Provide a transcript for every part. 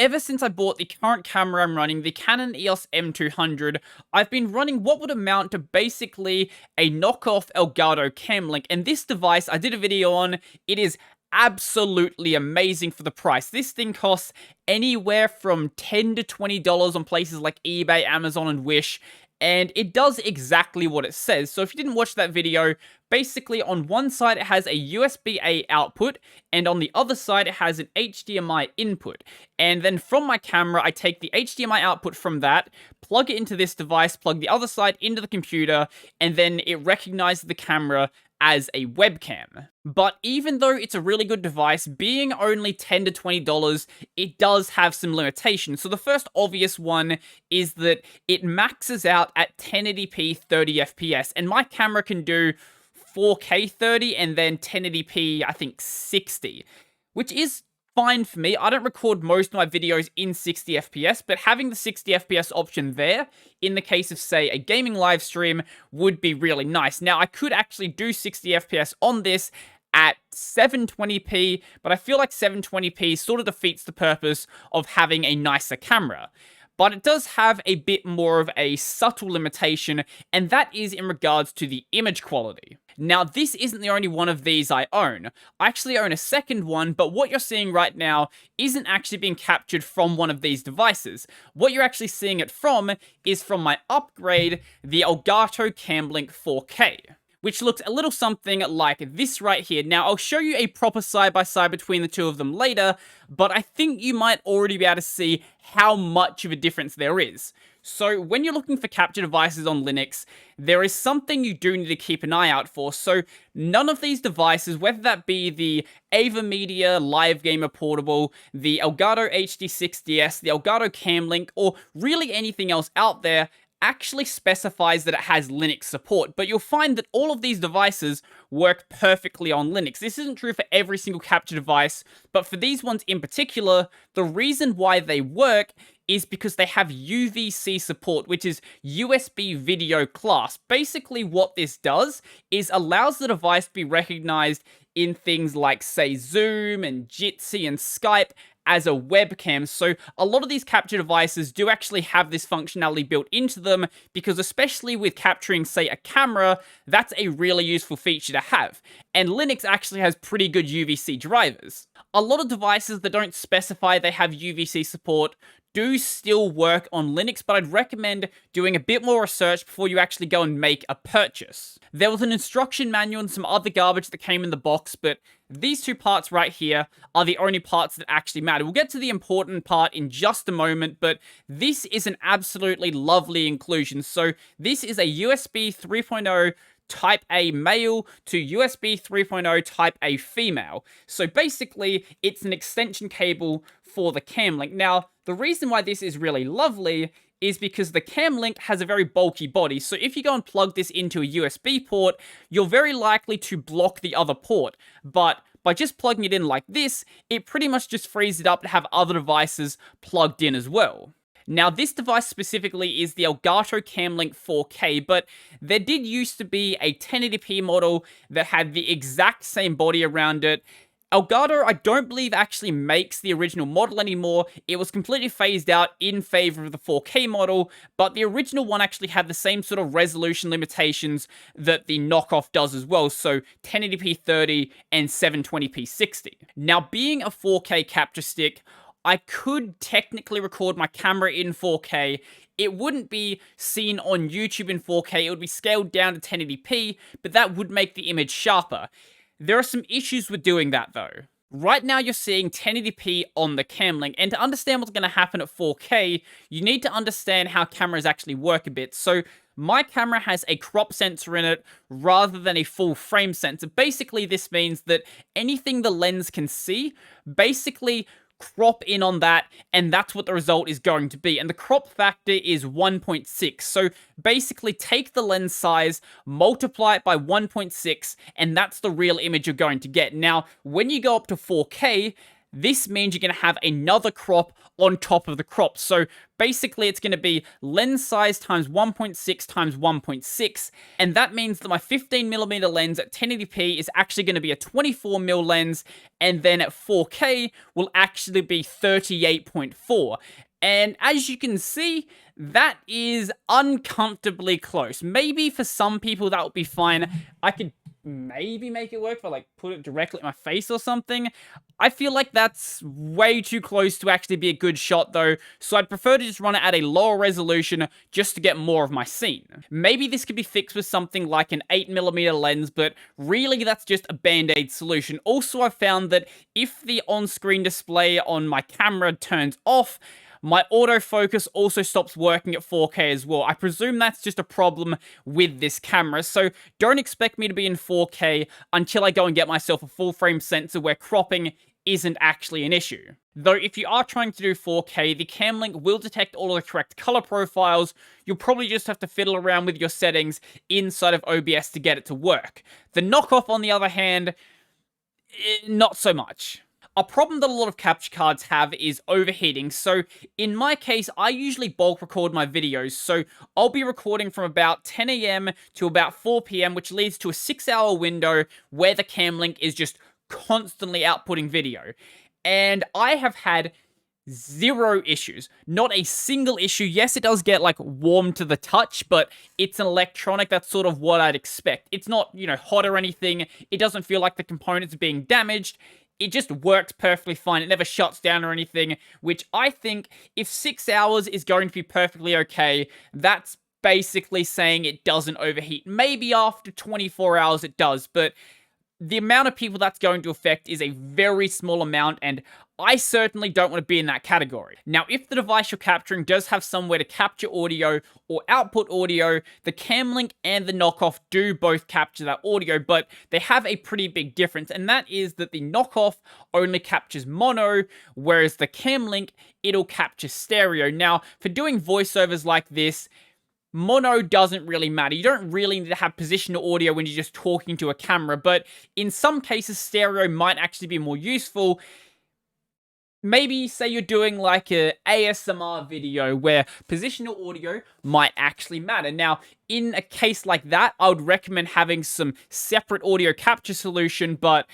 ever since I bought the current camera I'm running, the Canon EOS M200, I've been running what would amount to basically a knockoff Elgato Camlink, and this device I did a video on. It is absolutely amazing for the price. This thing costs anywhere from $10 to $20 on places like eBay, Amazon, and Wish, and it does exactly what it says. So if you didn't watch that video, basically on one side it has a USB-A output, and on the other side it has an HDMI input. And then from my camera, I take the HDMI output from that, plug it into this device, plug the other side into the computer, and then it recognizes the camera as a webcam. But even though it's a really good device, being only $10 to $20, it does have some limitations. So the first obvious one is that it maxes out at 1080p 30 FPS, and my camera can do 4K 30 and then 1080p, I think 60, which is fine for me. I don't record most of my videos in 60 FPS, but having the 60 FPS option there, in the case of, say, a gaming live stream, would be really nice. Now, I could actually do 60 FPS on this at 720p, but I feel like 720p sort of defeats the purpose of having a nicer camera. But it does have a bit more of a subtle limitation, and that is in regards to the image quality. Now, this isn't the only one of these I own. I actually own a second one, but what you're seeing right now isn't actually being captured from one of these devices. What you're actually seeing it from is from my upgrade, the Elgato Camlink 4K, which looks a little something like this right here. Now, I'll show you a proper side-by-side between the two of them later, but I think you might already be able to see how much of a difference there is. So when you're looking for capture devices on Linux, there is something you do need to keep an eye out for. So none of these devices, whether that be the AverMedia Live Gamer Portable, the Elgato HD6DS, the Elgato Camlink, or really anything else out there, actually specifies that it has Linux support, but you'll find that all of these devices work perfectly on Linux. This isn't true for every single capture device, but for these ones in particular, the reason why they work is because they have UVC support, which is USB video class. Basically, what this does is allows the device to be recognized in things like, say, Zoom and Jitsi and Skype as a webcam. So a lot of these capture devices do actually have this functionality built into them, because especially with capturing, say, a camera, that's a really useful feature to have. And Linux actually has pretty good UVC drivers. A lot of devices that don't specify they have UVC support do still work on Linux, but I'd recommend doing a bit more research before you actually go and make a purchase. There was an instruction manual and some other garbage that came in the box, but these two parts right here are the only parts that actually matter. We'll get to the important part in just a moment, but this is an absolutely lovely inclusion. So this is a USB 3.0 Type A male to USB 3.0 Type A female. So basically, it's an extension cable for the Camlink. Now, the reason why this is really lovely is because the Camlink has a very bulky body. So if you go and plug this into a USB port, you're very likely to block the other port. But by just plugging it in like this, it pretty much just frees it up to have other devices plugged in as well. Now, this device specifically is the Elgato Camlink 4K, but there did used to be a 1080p model that had the exact same body around it. Elgato, I don't believe, actually makes the original model anymore. It was completely phased out in favor of the 4K model, but the original one actually had the same sort of resolution limitations that the knockoff does as well, so 1080p 30 and 720p 60. Now, being a 4K capture stick, I could technically record my camera in 4K. It wouldn't be seen on YouTube in 4K. It would be scaled down to 1080p, but that would make the image sharper. There are some issues with doing that, though. Right now, you're seeing 1080p on the Camlink, and to understand what's going to happen at 4K, you need to understand how cameras actually work a bit. So my camera has a crop sensor in it rather than a full frame sensor. Basically, this means that anything the lens can see, basically crop in on that, and that's what the result is going to be. And the crop factor is 1.6. So basically take the lens size, multiply it by 1.6, and that's the real image you're going to get. Now, when you go up to 4K, this means you're going to have another crop on top of the crop. So basically it's going to be lens size times 1.6 times 1.6, and that means that my 15mm lens at 1080p is actually going to be a 24mm lens, and then at 4K will actually be 38.4. And as you can see, that is uncomfortably close. Maybe for some people that would be fine. I could maybe make it work if I like put it directly in my face or something. I feel like that's way too close to actually be a good shot though, so I'd prefer to just run it at a lower resolution just to get more of my scene. Maybe this could be fixed with something like an 8mm lens, but really that's just a band-aid solution. Also, I've found that if the on-screen display on my camera turns off, my autofocus also stops working at 4K as well. I presume that's just a problem with this camera, so don't expect me to be in 4K until I go and get myself a full-frame sensor where cropping isn't actually an issue. Though if you are trying to do 4K, the Camlink will detect all of the correct color profiles. You'll probably just have to fiddle around with your settings inside of OBS to get it to work. The knockoff, on the other hand, not so much. A problem that a lot of capture cards have is overheating. So in my case, I usually bulk record my videos. So I'll be recording from about 10 AM to about 4 PM, which leads to a 6-hour window where the Camlink is just constantly outputting video. And I have had zero issues. Not a single issue. Yes, it does get like warm to the touch, but it's an electronic. That's sort of what I'd expect. It's not, hot or anything. It doesn't feel like the components are being damaged. It just works perfectly fine. It never shuts down or anything, which I think if 6 hours is going to be perfectly okay, that's basically saying it doesn't overheat. Maybe after 24 hours it does, but the amount of people that's going to affect is a very small amount, and I certainly don't want to be in that category. Now, if the device you're capturing does have somewhere to capture audio or output audio, the Camlink and the knockoff do both capture that audio, but they have a pretty big difference, and that is that the knockoff only captures mono, whereas the Camlink, it'll capture stereo. Now, for doing voiceovers like this, mono doesn't really matter. You don't really need to have positional audio when you're just talking to a camera, but in some cases, stereo might actually be more useful. Maybe, say you're doing like a ASMR video where positional audio might actually matter. Now, in a case like that, I would recommend having some separate audio capture solution, but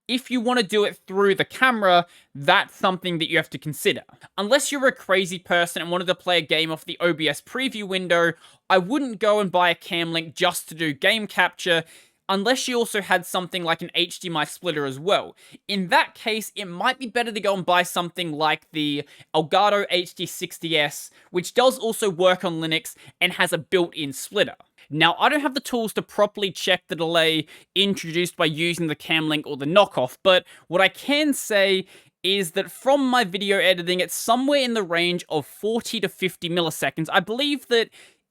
if you want to do it through the camera, that's something that you have to consider. Unless you're a crazy person and wanted to play a game off the OBS preview window, I wouldn't go and buy a Camlink just to do game capture, unless you also had something like an HDMI splitter as well. In that case, it might be better to go and buy something like the Elgato HD60S, which does also work on Linux and has a built-in splitter. Now, I don't have the tools to properly check the delay introduced by using the Camlink or the knockoff, but what I can say is that from my video editing, it's somewhere in the range of 40 to 50 milliseconds. I believe that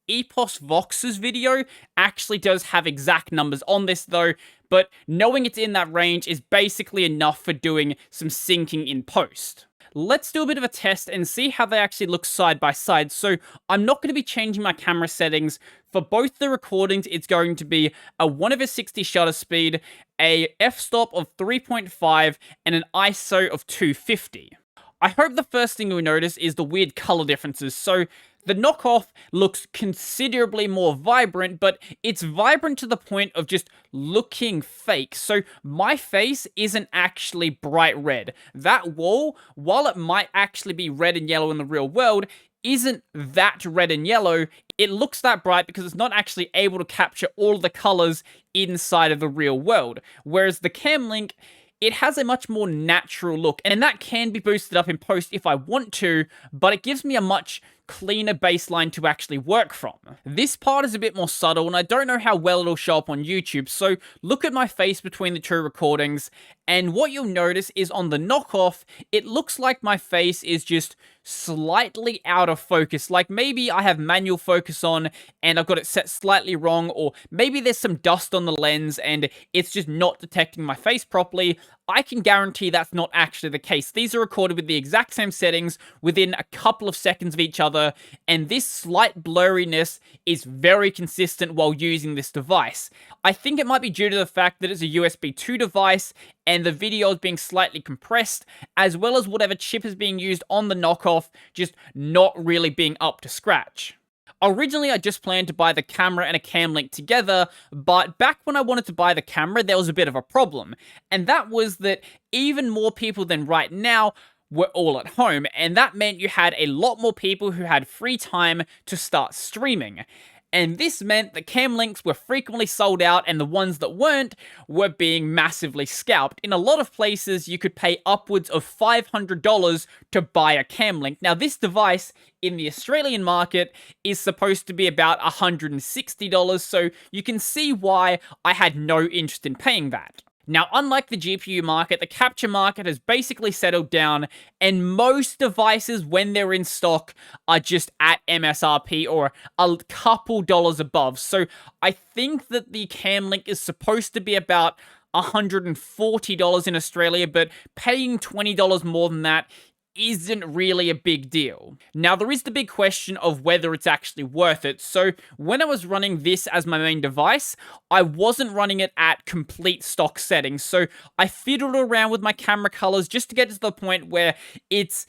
Epos Vox's video actually does have exact numbers on this though, but knowing it's in that range is basically enough for doing some syncing in post. Let's do a bit of a test and see how they actually look side by side. So I'm not going to be changing my camera settings. For both the recordings, it's going to be a 1/60 shutter speed, a f-stop of 3.5, and an ISO of 250. I hope the first thing you'll notice is the weird color differences. So the knockoff looks considerably more vibrant, but it's vibrant to the point of just looking fake. So my face isn't actually bright red. That wall, while it might actually be red and yellow in the real world, isn't that red and yellow. It looks that bright because it's not actually able to capture all the colors inside of the real world. Whereas the Camlink, it has a much more natural look, and that can be boosted up in post if I want to, but it gives me a much cleaner baseline to actually work from. This part is a bit more subtle, and I don't know how well it'll show up on YouTube, so look at my face between the two recordings, and what you'll notice is on the knockoff, it looks like my face is just slightly out of focus. Like maybe I have manual focus on and I've got it set slightly wrong, or maybe there's some dust on the lens and it's just not detecting my face properly. I can guarantee that's not actually the case. These are recorded with the exact same settings within a couple of seconds of each other, and this slight blurriness is very consistent while using this device. I think it might be due to the fact that it's a USB 2 device and the video is being slightly compressed, as well as whatever chip is being used on the knockoff just not really being up to scratch. Originally, I just planned to buy the camera and a Camlink together, but back when I wanted to buy the camera, there was a bit of a problem. And that was that even more people than right now were all at home, and that meant you had a lot more people who had free time to start streaming. And this meant that Camlinks were frequently sold out, and the ones that weren't were being massively scalped. In a lot of places, you could pay upwards of $500 to buy a Camlink. Now, this device in the Australian market is supposed to be about $160, so you can see why I had no interest in paying that. Now, unlike the GPU market, the capture market has basically settled down, and most devices, when they're in stock, are just at MSRP or a couple dollars above. So I think that the Camlink is supposed to be about $140 in Australia, but paying $20 more than that isn't really a big deal. Now, there is the big question of whether it's actually worth it. So when I was running this as my main device, I wasn't running it at complete stock settings. So I fiddled around with my camera colors just to get to the point where it's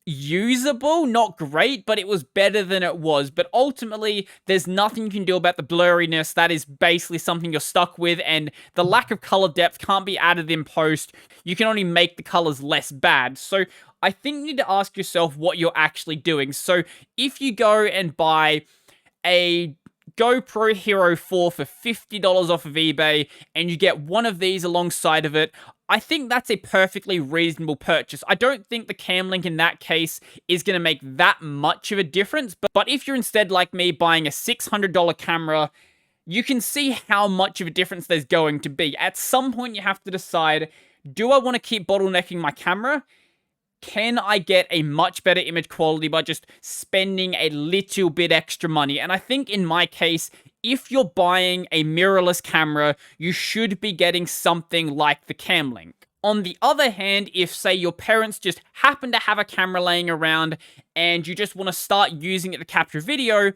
usable, not great, but it was better than it was. But ultimately, there's nothing you can do about the blurriness. That is basically something you're stuck with, and the lack of color depth can't be added in post. You can only make the colors less bad. So I think you need to ask yourself what you're actually doing. So if you go and buy a GoPro Hero 4 for $50 off of eBay, and you get one of these alongside of it, I think that's a perfectly reasonable purchase. I don't think the Camlink in that case is going to make that much of a difference, but if you're instead like me buying a $600 camera, you can see how much of a difference there's going to be. At some point, you have to decide, do I want to keep bottlenecking my camera? Can I get a much better image quality by just spending a little bit extra money? And I think in my case, if you're buying a mirrorless camera, you should be getting something like the Camlink. On the other hand, if, say, your parents just happen to have a camera laying around and you just want to start using it to capture video,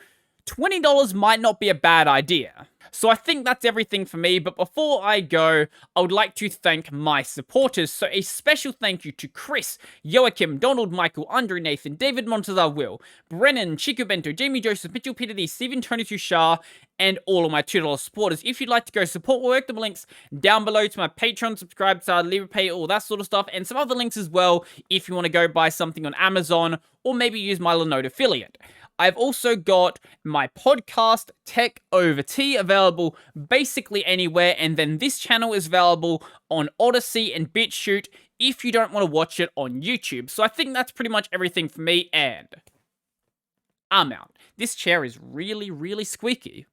$20 might not be a bad idea. So I think that's everything for me, but before I go, I would like to thank my supporters. So a special thank you to Chris, Joachim, Donald, Michael, Andre, Nathan, David Montazar, Will, Brennan, Chico Bento, Jamie Joseph, Mitchell, Peter D, Stephen, Tony Tushar, and all of my $2 supporters. If you'd like to go support work, the links down below to my Patreon, subscribe to Liberapay, all that sort of stuff, and some other links as well if you want to go buy something on Amazon, or maybe use my Linode affiliate. I've also got my podcast, Tech Over Tea, available basically anywhere, and then this channel is available on Odyssey and BitChute if you don't want to watch it on YouTube. So I think that's pretty much everything for me, and I'm out. This chair is really, really squeaky.